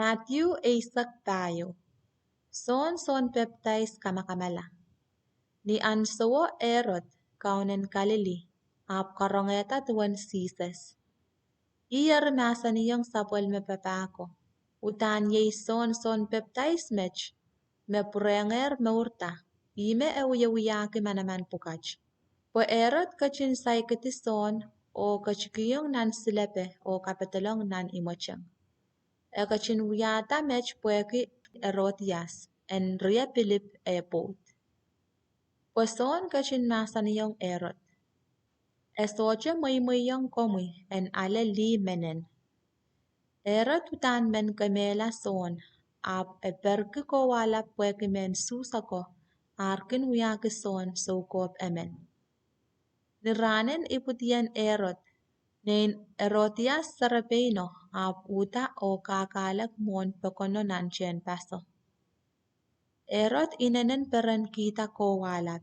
Matthew Isaac tayo. Son baptize kamakamala. Ni ansawo Erod kaunen Galili ap karongeta tuan Jesus. Iyar masa niyang sapwal me papako. Utan yei son baptize mech. Me purenger me urta. Ime uyaki manaman pukach. Po Erod kachin saikati son o kachikiyong nan silepe o kapetalong nan imochang. Kachin wiyata mech pueki Herodias en ria Philip airport. Poson kachin masaniyong Erod. Esoche muy komui en ale li menen. Erod utan men kamela son ap eberki ko wala pueki men susako arkin wiyaki son sokop emen. Niranen iputian Erod nen Herodias sarapeno ap uta o kakalak mon pekono nanchen paso. Erod inenen peren kita ko walat.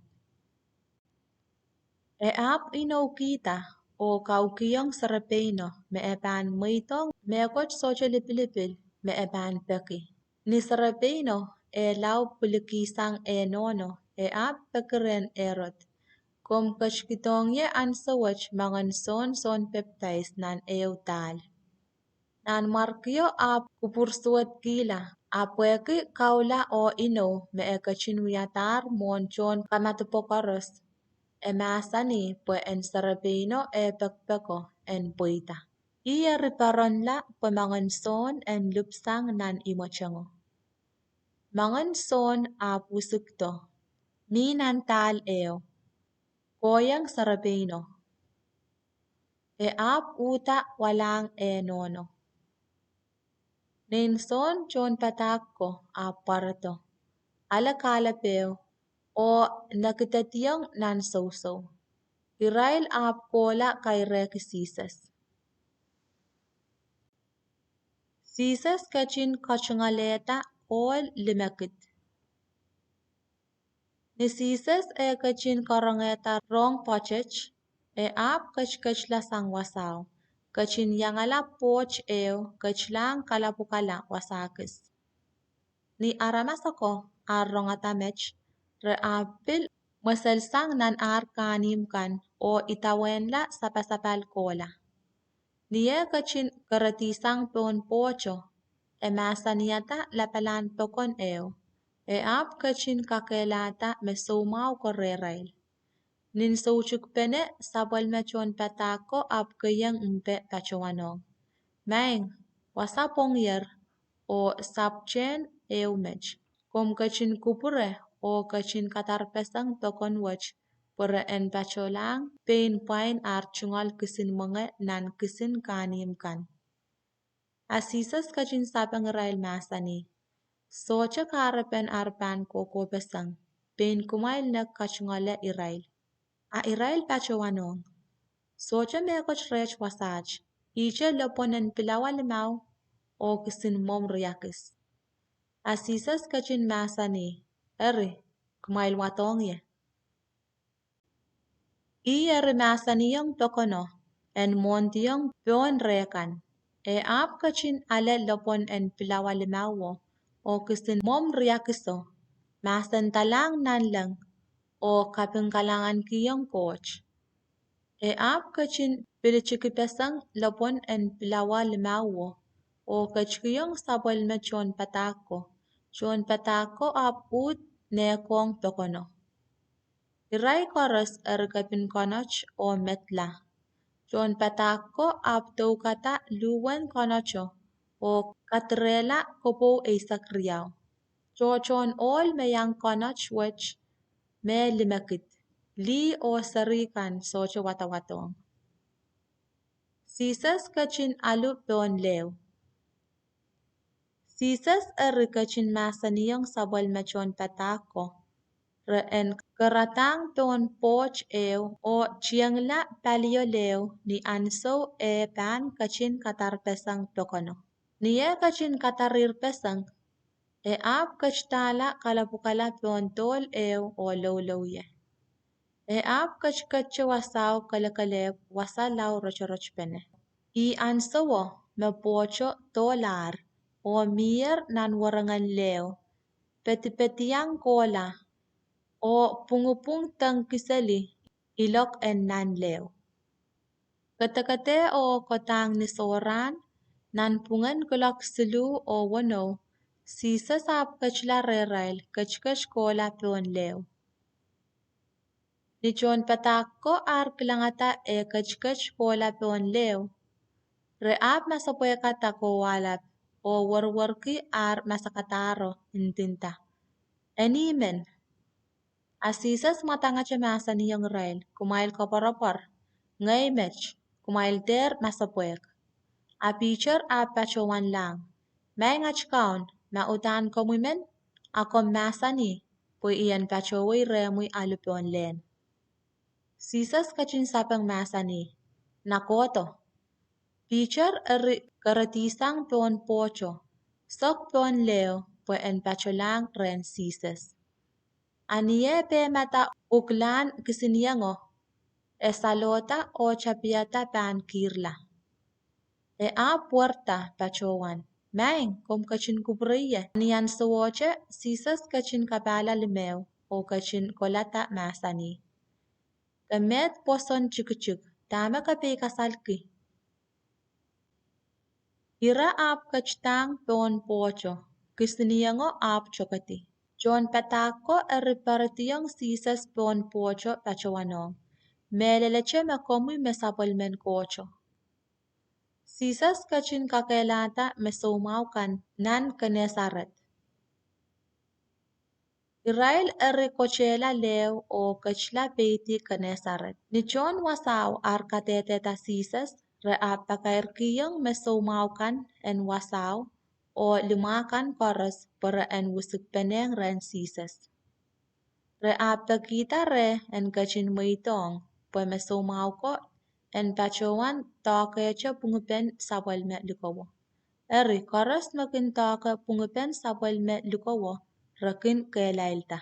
Ap ino kita o kaukiyong sarapeno me eban muitong me koch soche lipilipil me eban peki. Ni sarapeno lau pulikisang nono ap pekeren Erod. Kom kachkitongye ansawach mangan son baptize nan tal. Nan markyo ap kupursuat gila. Apweki kaula o ino me ekachin wiyatar monchon kamatupokoros. Emasani pues en sarapino pekpeko en puita. Iya riparon la po mangan son en lupsang nan imochango. Mangan son ap usukto. Minan tal koyang sarapino. Ap uta walang nono. Nen son chon patako ap parato. Alakalapeo o nakitatiyang nan soso. Irail ap kola kay Jesus. Jesus kachin kachangaleta ol limakit. Ni Jesus kachin karangeta rong pochech ap kach lasang wasaw. Kachin yangala poch kachlang kalapukala wasakis. Ni aramasako arrongatamech re apil maselsang nan kanim kan o itawenla sapasapal kola. Niye kachin karatisang pon pocho emasaniyata lapalan pokon ap kachin kakelata mesomau korerail. Nin souchuk pene sabal mechon patako ap kayang mpe pachawanong. Maing wasapong yer o sapchen mech. Kom kachin kupure o kachin katarpesang pokon wach pura en pacholang pain pain archungal kisin mga nan kisin kanim kan. Asisas kachin sapang rail masani. Socha karapen arpan koko pesang. Pain kumail na kachungale irail. A irail pachawanong. Socha mekoch rech wasach. Iche loponen pilawalimaw o kisin mom riakis. Asisas kachin masani. Eri kumail watongye. Iyari masaniyong tokono en montiyong pion rekan. Ap kachin ale lopon en pilawalimawo o kisin mom riakiso. Masan talang nanlang o kapingkalangan kiyong coach. Ap kachin pilichikipesang lopon en pilawalimawo o kachkiyong sabal me chon patako. Chon patako ap ut nekong tokono. Iray koros ergapin konoch o metla. Chon patako ap kata luwen konocho o katrela kopo sakriyaw. Chon ol mayang konoch wech me limakit. Li o sarikan socho watawatong. Jesus kachin alu peon lew. Jesus kachin masaniyong sabal machon patako. Reen karatang peon poch o chiangla palio lew ni anso pan kachin katarpesang tokono. Niye kachin katarir pesang ap kachtala kalapukala peon tol o lowye. Ap kachkacha wasaw kalakalep wasalaw rochoroch pene. I anso me pocho $, o mir nan warangan leo, peti-petiang kola, o pungupung tang kisali, ilok en nan leo. Kate-kate o kotang ni soran, nan pungan kulak silu o wano, sisa sap kachla rerail kachkach kola peon leo. Ni John patako ar kilangata e kachkach kola peon leo. Reap masapueka tako walap o warwarki ar masakataro intinta. Enimen. Asisas matanga chamasa niyang rail, kumail kaparapar. Ngay mech, kumail der masapuek. A picture a pachawan lang. May ngachkaon, mautan komumen, ako masani, po iyan pachaway remoy alupion len. Sisas kachin sapang masani. Nakoto. Picture eri karatisang peon pocho. Sok peon leo, po en pacholang ren sisas. Aniye pe mata uklan kisiniyango. Esalota o chapiata pan kirla. E a puerta pachowan. Maing kom kachin kubriye. Niyan sawoche sisas kachin kapala limeo o kachin kolata masani. Kamet poson chikuchuk. Tama kape kasalki. Ira ap kachtang peon pocho. Kisiniyango ap chokati. John patako eriparatiyang sisas peon pocho pachawanong. Meleleche makomu mesapolmen kocho. Sisas kachin kakelata mesomaukan nan kanesaret. Irail eri kochela leo o kachla peiti kanesaret. Ni John wasaw ar kateteta sisas re apakairkiyang mesomaukan en wasaw o limakan koras para en wusikpeneng ren sisas. Re apakita re en kachin maitong pa mesomauko en pachawan takecha pungupen sapalme likowo. Eri koras makin take pungupen sapalme likowo rakin kelailta.